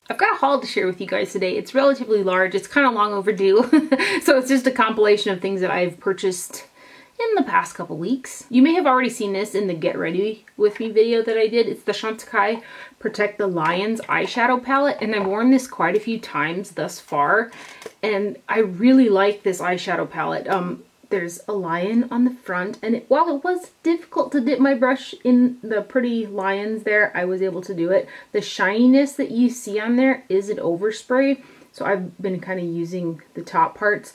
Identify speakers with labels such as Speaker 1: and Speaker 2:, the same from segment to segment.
Speaker 1: I've got a haul to share with you guys today. It's relatively large. It's kind of long overdue. So it's just a compilation of things that I've purchased in the past couple weeks. You may have already seen this in the Get Ready With Me video that I did. It's the Chantecaille Protect the Lions eyeshadow palette, and I've worn this quite a few times thus far, and I really like this eyeshadow palette. There's a lion on the front, and while it was difficult to dip my brush in the pretty lions there, I was able to do it. The shininess that you see on there is an overspray, so I've been kind of using the top parts.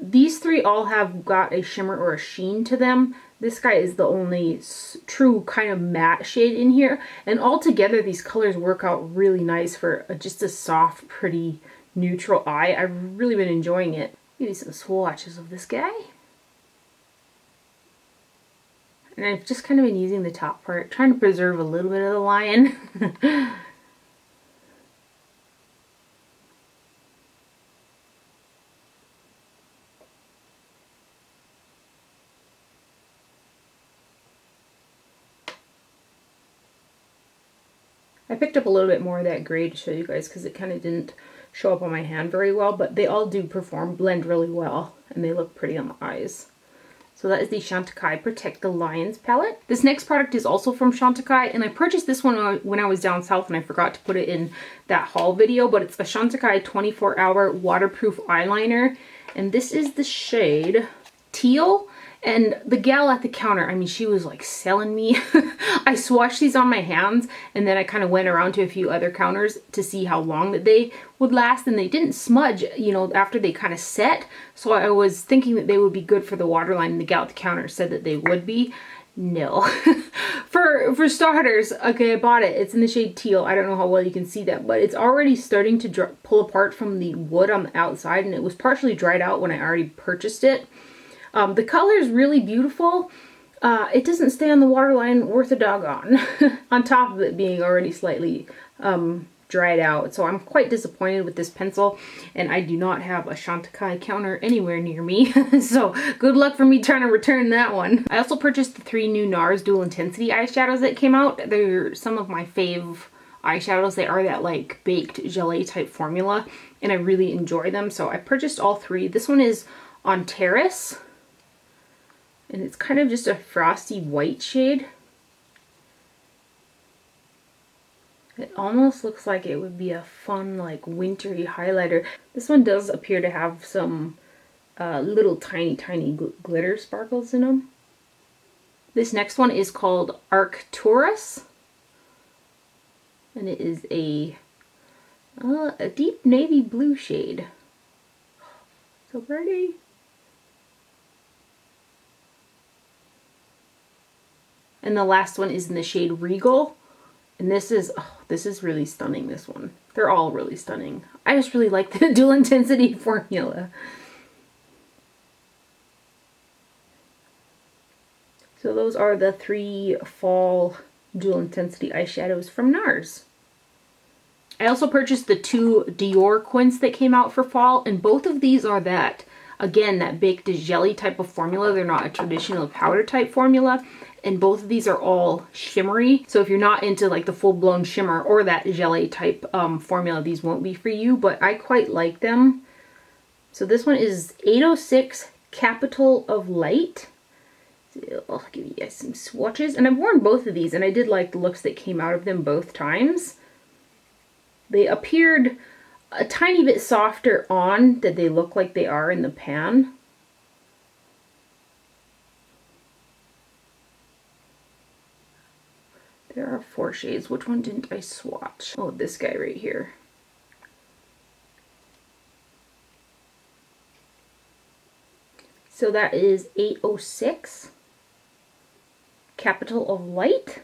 Speaker 1: These three all have got a shimmer or a sheen to them. This guy is the only true kind of matte shade in here, and all together these colors work out really nice for just a soft, pretty, neutral eye. I've really been enjoying it. Give you some swatches of this guy. And I've just kind of been using the top part, trying to preserve a little bit of the lion. I picked up a little bit more of that gray to show you guys because it kind of didn't show up on my hand very well, but they all do blend really well, and they look pretty on the eyes. So that is the Chantecaille Protect the Lions palette. This next product is also from Chantecaille, and I purchased this one when I was down south, and I forgot to put it in that haul video, but it's a Chantecaille 24-hour waterproof eyeliner, and this is the shade Teal. And the gal at the counter, I mean, she was like selling me. I swatched these on my hands, and then I kind of went around to a few other counters to see how long that they would last, and they didn't smudge, you know, after they kind of set. So I was thinking that they would be good for the waterline, and the gal at the counter said that they would be. No. For starters, okay, I bought it. It's in the shade Teal. I don't know how well you can see that, but it's already starting to pull apart from the wood on the outside, and it was partially dried out when I already purchased it. The color is really beautiful. It doesn't stay on the waterline worth a doggone, on top of it being already slightly dried out. So I'm quite disappointed with this pencil, and I do not have a Chantecaille counter anywhere near me. So good luck for me trying to return that one. I also purchased the 3 new Nars Dual Intensity eyeshadows that came out. They're some of my fave eyeshadows. They are that like baked gelée type formula, and I really enjoy them. So I purchased all 3. This one is on Terrace, and it's kind of just a frosty white shade. It almost looks like it would be a fun, like, wintry highlighter. This one does appear to have some little tiny glitter sparkles in them. This next one is called Arcturus, and it is a deep navy blue shade. So pretty. And the last one is in the shade Regal. And this is really stunning, this one. They're all really stunning. I just really like the dual intensity formula. So those are the 3 fall dual intensity eyeshadows from Nars. I also purchased the 2 Dior quints that came out for fall, and both of these are that, again, that baked jelly type of formula. They're not a traditional powder type formula. And both of these are all shimmery. So if you're not into like the full-blown shimmer or that gelée type formula, these won't be for you, but I quite like them. So this one is 806 Capital of Light. So I'll give you guys some swatches. And I've worn both of these, and I did like the looks that came out of them both times. They appeared a tiny bit softer on than they look like they are in the pan. There are 4 shades. Which one didn't I swatch? Oh, this guy right here. So that is 806 Capital of Light.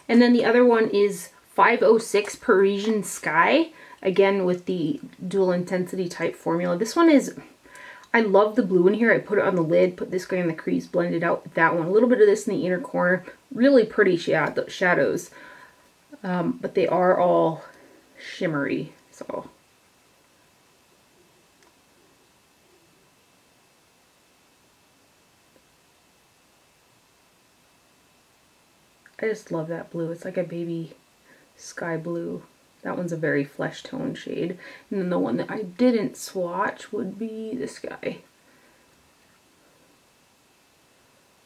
Speaker 1: And then the other one is 506 Parisian Sky. Again, with the dual intensity type formula. This one is, I love the blue in here. I put it on the lid, put this guy in the crease, blended out with that one. A little bit of this in the inner corner. Really pretty shadows. But they are all shimmery. So I just love that blue. It's like a baby sky blue. That one's a very flesh tone shade. And then the one that I didn't swatch would be this guy.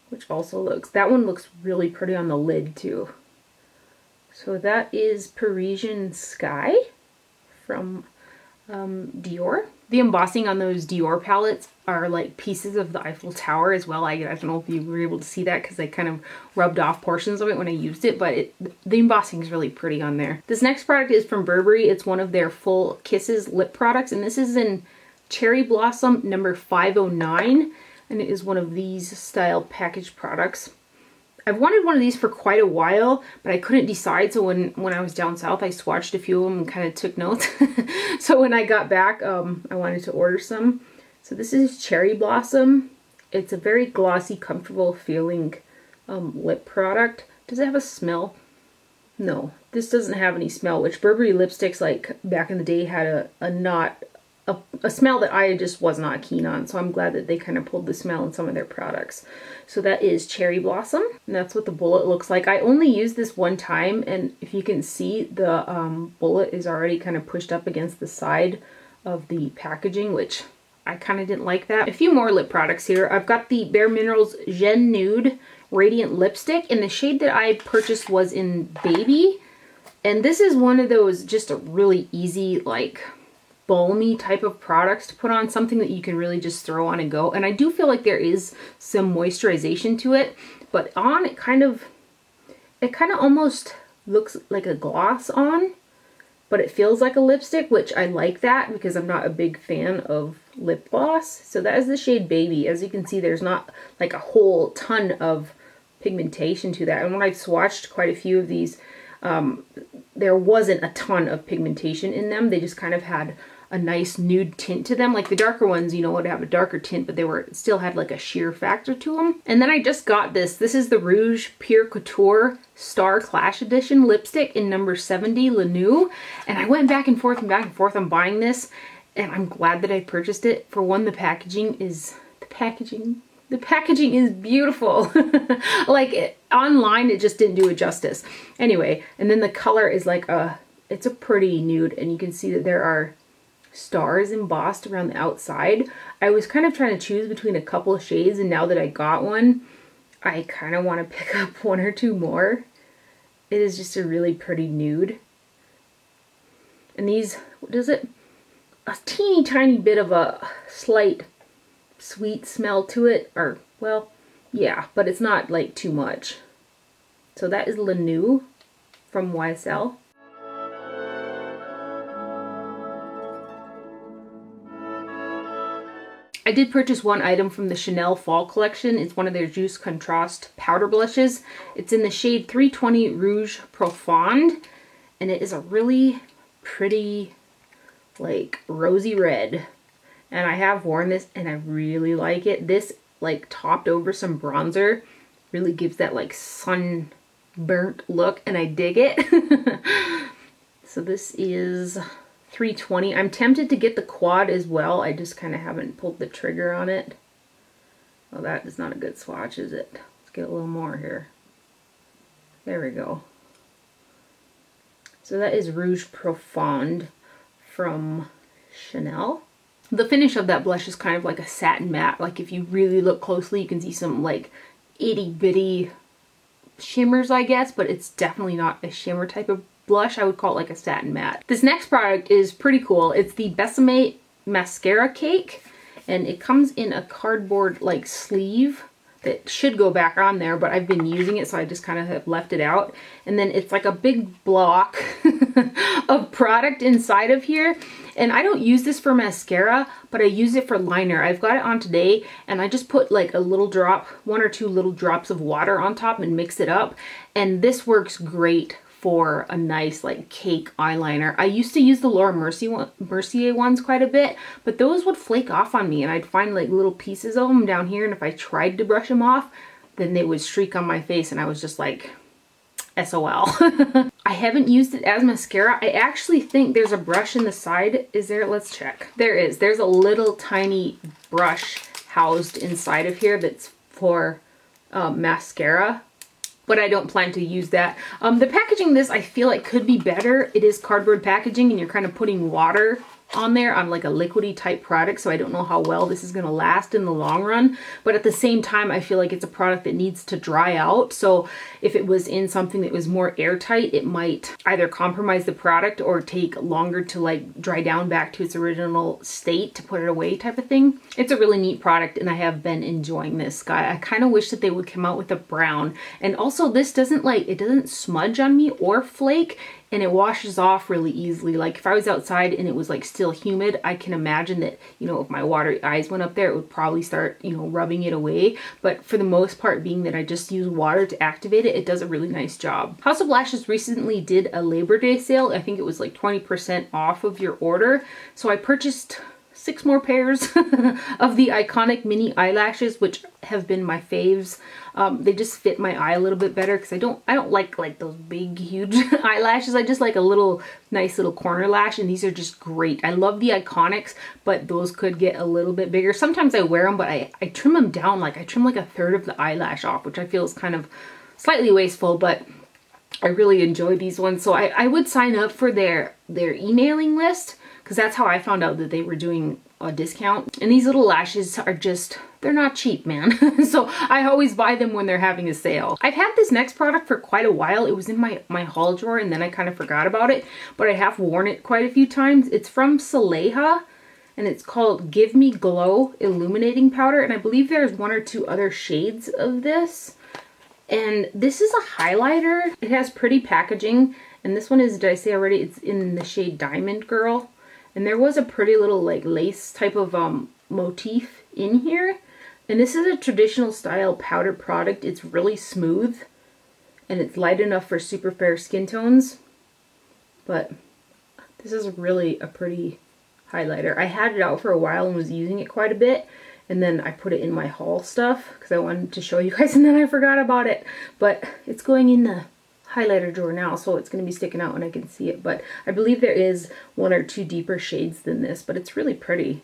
Speaker 1: Which also looks, that one looks really pretty on the lid too. So that is Parisian Sky from Dior. The embossing on those Dior palettes are like pieces of the Eiffel Tower as well. I don't know if you were able to see that because I kind of rubbed off portions of it when I used it, but the embossing is really pretty on there. This next product is from Burberry. It's one of their Full Kisses lip products, and this is in Cherry Blossom number 509, and it is one of these style packaged products. I've wanted one of these for quite a while, but I couldn't decide. So when I was down south, I swatched a few of them and kind of took notes. So when I got back, I wanted to order some. So this is Cherry Blossom. It's a very glossy, comfortable feeling lip product. Does it have a smell? No, this doesn't have any smell, which Burberry lipsticks like back in the day had a smell that I just was not keen on. So I'm glad that they kind of pulled the smell in some of their products. So that is Cherry Blossom, and that's what the bullet looks like. I only used this one time, and if you can see, the bullet is already kind of pushed up against the side of the packaging, which I kind of didn't like that. A few more lip products here. I've got the Bare Minerals Gen Nude Radiant Lipstick, and the shade that I purchased was in Baby. And this is one of those just a really easy, like, balmy type of products to put on, something that you can really just throw on and go. And I do feel like there is some moisturization to it, but on it kind of almost looks like a gloss on, but it feels like a lipstick, which I like that because I'm not a big fan of lip gloss. So that is the shade Baby. As you can see, there's not like a whole ton of pigmentation to that. And when I swatched quite a few of these, there wasn't a ton of pigmentation in them. They just kind of had a nice nude tint to them. Like the darker ones, you know, would have a darker tint, but they still had like a sheer factor to them. And then I just got this. This is the Rouge Pure Couture Star Clash Edition lipstick in number 70 Lanou. And I went back and forth on buying this, and I'm glad that I purchased it. For one, the packaging is beautiful. Like online, it just didn't do it justice. Anyway, and then the color is like it's a pretty nude, and you can see that there are stars embossed around the outside. I was kind of trying to choose between a couple of shades, and now that I got one, I kind of want to pick up one or two more. It is just a really pretty nude. And these, what is it? A teeny tiny bit of a slight sweet smell to it, or well, yeah, but it's not like too much. So that is Lanou from YSL. I did purchase one item from the Chanel Fall Collection. It's one of their Juice Contrast powder blushes. It's in the shade 320 Rouge Profonde, and it is a really pretty, like, rosy red. And I have worn this, and I really like it. This, like, topped over some bronzer, really gives that, like, sunburnt look, and I dig it. So this is 320. I'm tempted to get the quad as well. I just kind of haven't pulled the trigger on it. Well, that is not a good swatch, is it? Let's get a little more here. There we go. So that is Rouge Profonde from Chanel. The finish of that blush is kind of like a satin matte. Like if you really look closely, you can see some like itty bitty shimmers, I guess, but it's definitely not a shimmer type of blush. I would call it like a satin matte. This next product is pretty cool. It's the Besame Mascara Cake, and it comes in a cardboard like sleeve that should go back on there, but I've been using it, so I just kind of have left it out. And then it's like a big block of product inside of here. And I don't use this for mascara, but I use it for liner. I've got it on today, and I just put like a little drop, 1 or 2 little drops of water on top and mix it up. And this works great for a nice like cake eyeliner. I used to use the Laura Mercier ones quite a bit, but those would flake off on me, and I'd find like little pieces of them down here, and if I tried to brush them off, then they would streak on my face, and I was just like, SOL. I haven't used it as mascara. I actually think there's a brush in the side. Is there? Let's check. There is. There's a little tiny brush housed inside of here that's for mascara. but I don't plan to use that. The packaging this I feel like could be better. It is cardboard packaging and you're kind of putting water on there on like a liquidy type product, so I don't know how well this is going to last in the long run, but at the same time I feel like it's a product that needs to dry out, so if it was in something that was more airtight it might either compromise the product or take longer to like dry down back to its original state to put it away type of thing. It's a really neat product and I have been enjoying this guy. I kind of wish that they would come out with a brown, and also this doesn't like, it doesn't smudge on me or flake, and it washes off really easily. Like if I was outside and it was like still humid, I can imagine that, you know, if my watery eyes went up there, it would probably start, you know, rubbing it away. But for the most part, being that I just use water to activate it, it does a really nice job. House of Lashes recently did a Labor Day sale. I think it was like 20% off of your order. So I purchased 6 more pairs of the iconic mini eyelashes, which have been my faves. They just fit my eye a little bit better because I don't like those big huge eyelashes. I just like a little nice little corner lash, and these are just great. I love the iconics, but those could get a little bit bigger. Sometimes I wear them, but I trim them down. Like I trim like a third of the eyelash off, which I feel is kind of slightly wasteful, but I really enjoy these ones. So I would sign up for their emailing list, because that's how I found out that they were doing a discount. And these little lashes are just, they're not cheap, man. So I always buy them when they're having a sale. I've had this next product for quite a while. It was in my haul drawer and then I kind of forgot about it, but I have worn it quite a few times. It's from Saleha and it's called Give Me Glow Illuminating Powder. And I believe there's 1 or 2 other shades of this. And this is a highlighter. It has pretty packaging. And this one is, did I say already, it's in the shade Diamond Girl. And there was a pretty little like lace type of motif in here. And this is a traditional style powder product. It's really smooth and it's light enough for super fair skin tones. But this is really a pretty highlighter. I had it out for a while and was using it quite a bit. And then I put it in my haul stuff because I wanted to show you guys and then I forgot about it. But it's going in the highlighter drawer now, so it's going to be sticking out when I can see it. But I believe there is 1 or 2 deeper shades than this, but it's really pretty.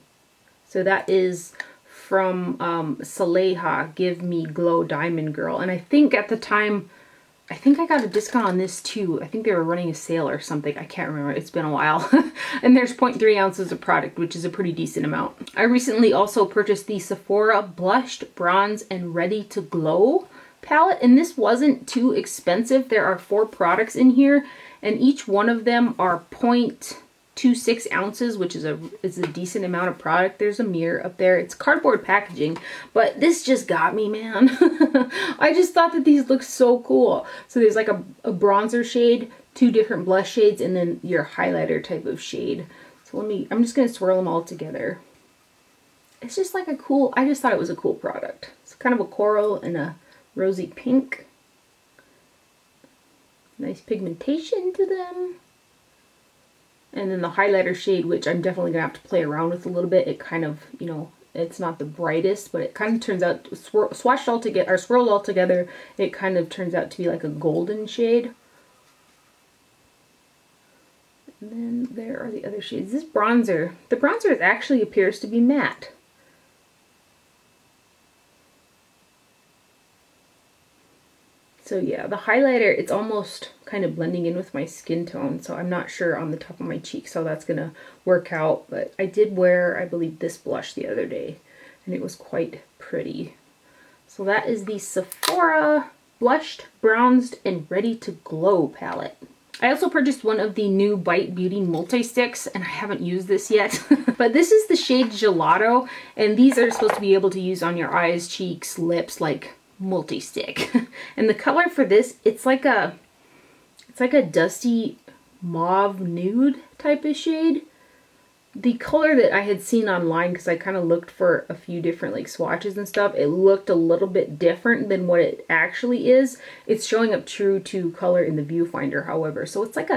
Speaker 1: So that is from Saleha, Give Me Glow Diamond Girl. And I think at the time, I think I got a discount on this too. I think they were running a sale or something. I can't remember. It's been a while. And there's 0.3 ounces of product, which is a pretty decent amount. I recently also purchased the Sephora Blushed Bronze and Ready to Glow palette, and this wasn't too expensive. There are 4 products in here and each one of them are 0.26 ounces, which is a decent amount of product. There's a mirror up there. It's cardboard packaging, but this just got me, man. I just thought that these look so cool. So there's like a bronzer shade, 2 different blush shades, and then your highlighter type of shade. So I'm just gonna swirl them all together. It's just like a cool, I just thought it was a cool product. It's kind of a coral and a rosy pink. Nice pigmentation to them. And then the highlighter shade, which I'm definitely gonna have to play around with a little bit. It kind of, you know, it's not the brightest, but it kind of turns out, swatched all together, or swirled all together, it kind of turns out to be like a golden shade. And then there are the other shades. This bronzer, the bronzer actually appears to be matte. So yeah, the highlighter, it's almost kind of blending in with my skin tone, so I'm not sure on the top of my cheeks how that's gonna work out, but I did wear, I believe, this blush the other day, and it was quite pretty. So that is the Sephora Blushed, Bronzed, and Ready to Glow palette. I also purchased one of the new Bite Beauty multi-sticks, and I haven't used this yet. But this is the shade Gelato, and these are supposed to be able to use on your eyes, cheeks, lips, like multi-stick. And the color for this, it's like a dusty mauve nude type of shade. The color that I had seen online, because I kind of looked for a few different like swatches and stuff, it looked a little bit different than what it actually is. It's showing up true to color in the viewfinder, however. So it's like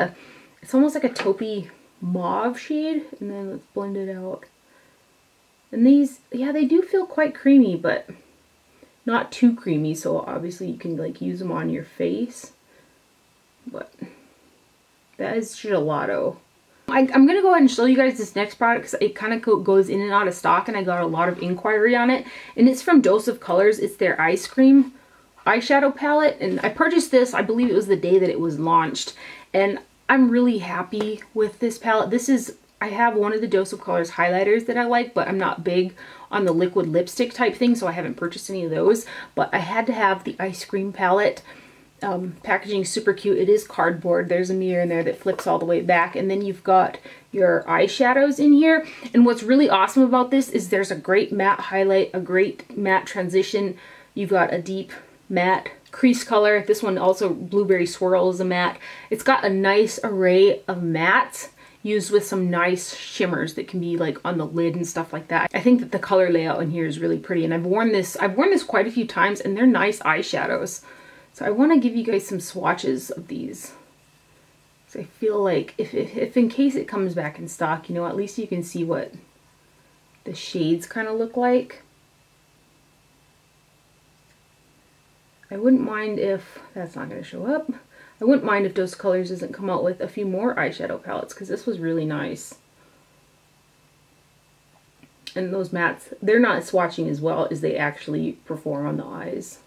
Speaker 1: it's almost like a taupey mauve shade. And then let's blend it out. And these, yeah, they do feel quite creamy, but not too creamy, so obviously you can like use them on your face. But that is Gelato. I'm gonna go ahead and show you guys this next product because it kind of goes in and out of stock, and I got a lot of inquiry on it. And it's from Dose of Colors. It's their ice cream eyeshadow palette, and I purchased this, I believe it was the day that it was launched, and I'm really happy with this palette. This is, I have one of the Dose of Colors highlighters that I like, but I'm not big on the liquid lipstick type thing, so I haven't purchased any of those. But I had to have the ice cream palette. Packaging super cute. It is cardboard. There's a mirror in there that flips all the way back, and then you've got your eyeshadows in here. And what's really awesome about this is there's a great matte highlight, a great matte transition. You've got a deep matte crease color. This one also, Blueberry Swirl, is a matte. It's got a nice array of mattes used with some nice shimmers that can be like on the lid and stuff like that. I think that the color layout in here is really pretty, and I've worn this quite a few times, and they're nice eyeshadows. So I want to give you guys some swatches of these. So I feel like if in case it comes back in stock, you know, at least you can see what the shades kind of look like. I wouldn't mind if, that's not going to show up. I wouldn't mind if Dose Colors doesn't come out with a few more eyeshadow palettes, because this was really nice. And those mattes, they're not swatching as well as they actually perform on the eyes.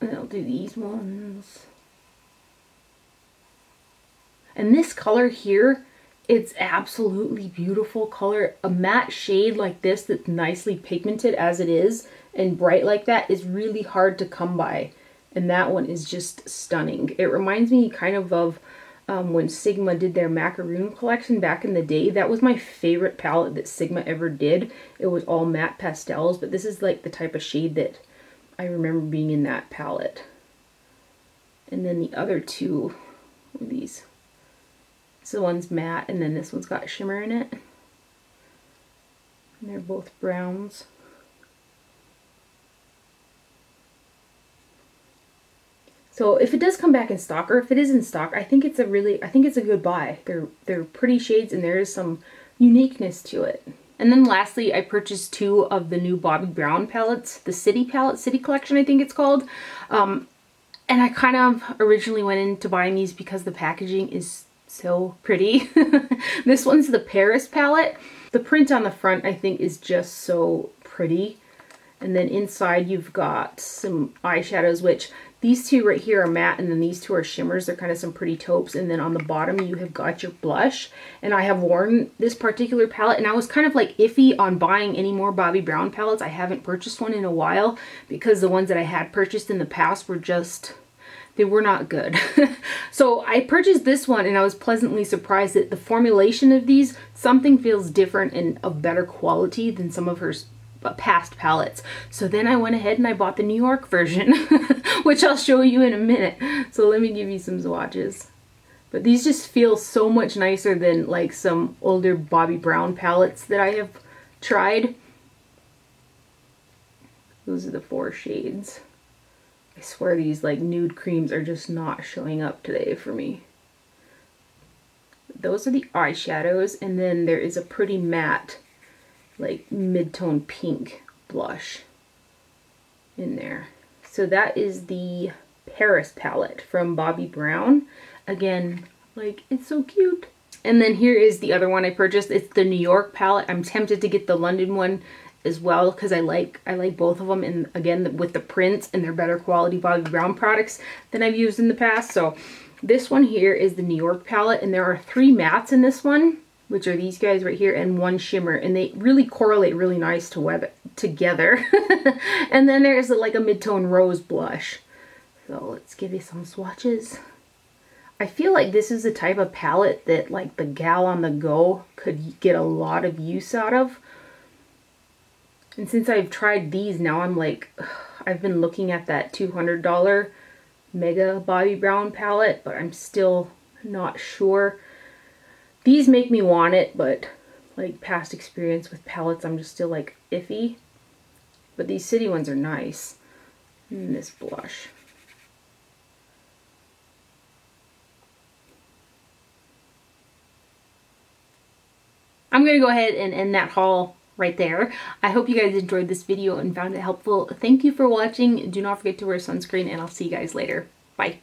Speaker 1: And I'll do these ones. And this color here, it's absolutely beautiful color. A matte shade like this that's nicely pigmented as it is and bright like that is really hard to come by. And that one is just stunning. It reminds me kind of when Sigma did their macaroon collection back in the day. That was my favorite palette that Sigma ever did. It was all matte pastels, but this is like the type of shade that I remember being in that palette. And then the other two are these. This one's matte, and then this one's got shimmer in it. And they're both browns. So if it does come back in stock, or if it is in stock, I think it's a good buy. They're pretty shades, and there is some uniqueness to it. And then lastly, I purchased two of the new Bobbi Brown palettes, the City palette, City Collection I think it's called. And I kind of originally went into buying these because the packaging is so pretty. This one's the Paris palette. The print on the front I think is just so pretty. And then inside you've got some eyeshadows, which these two right here are matte, and then these two are shimmers. They're kind of some pretty taupes. And then on the bottom you have got your blush. And I have worn this particular palette, and I was kind of like iffy on buying any more Bobbi Brown palettes. I haven't purchased one in a while because the ones that I had purchased in the past were just, they were not good. So I purchased this one, and I was pleasantly surprised that the formulation of these, something feels different and of better quality than some of her past palettes. So then I went ahead and I bought the New York version, which I'll show you in a minute. So let me give you some swatches. But these just feel so much nicer than like some older Bobbi Brown palettes that I have tried. Those are the 4 shades. I swear these like nude creams are just not showing up today for me. Those are the eyeshadows, and then there is a pretty matte like mid-tone pink blush in there. So that is the Paris palette from Bobbi Brown. Again, like, it's so cute. And then here is the other one I purchased. It's the New York palette. I'm tempted to get the London one as well because I like both of them, and again with the prints, and they're better quality Bobbi Brown products than I've used in the past. So this one here is the New York palette, and there are 3 mattes in this one, which are these guys right here, and 1 shimmer, and they really correlate really nice together. And then there's like a mid-tone rose blush. So let's give you some swatches. I feel like this is the type of palette that like the gal on the go could get a lot of use out of. And since I've tried these, now I'm like, I've been looking at that $200 Mega Bobbi Brown palette, but I'm still not sure. These make me want it, but like past experience with palettes, I'm just still like iffy. But these City ones are nice. And this blush. I'm going to go ahead and end that haul right there. I hope you guys enjoyed this video and found it helpful. Thank you for watching. Do not forget to wear sunscreen, and I'll see you guys later. Bye.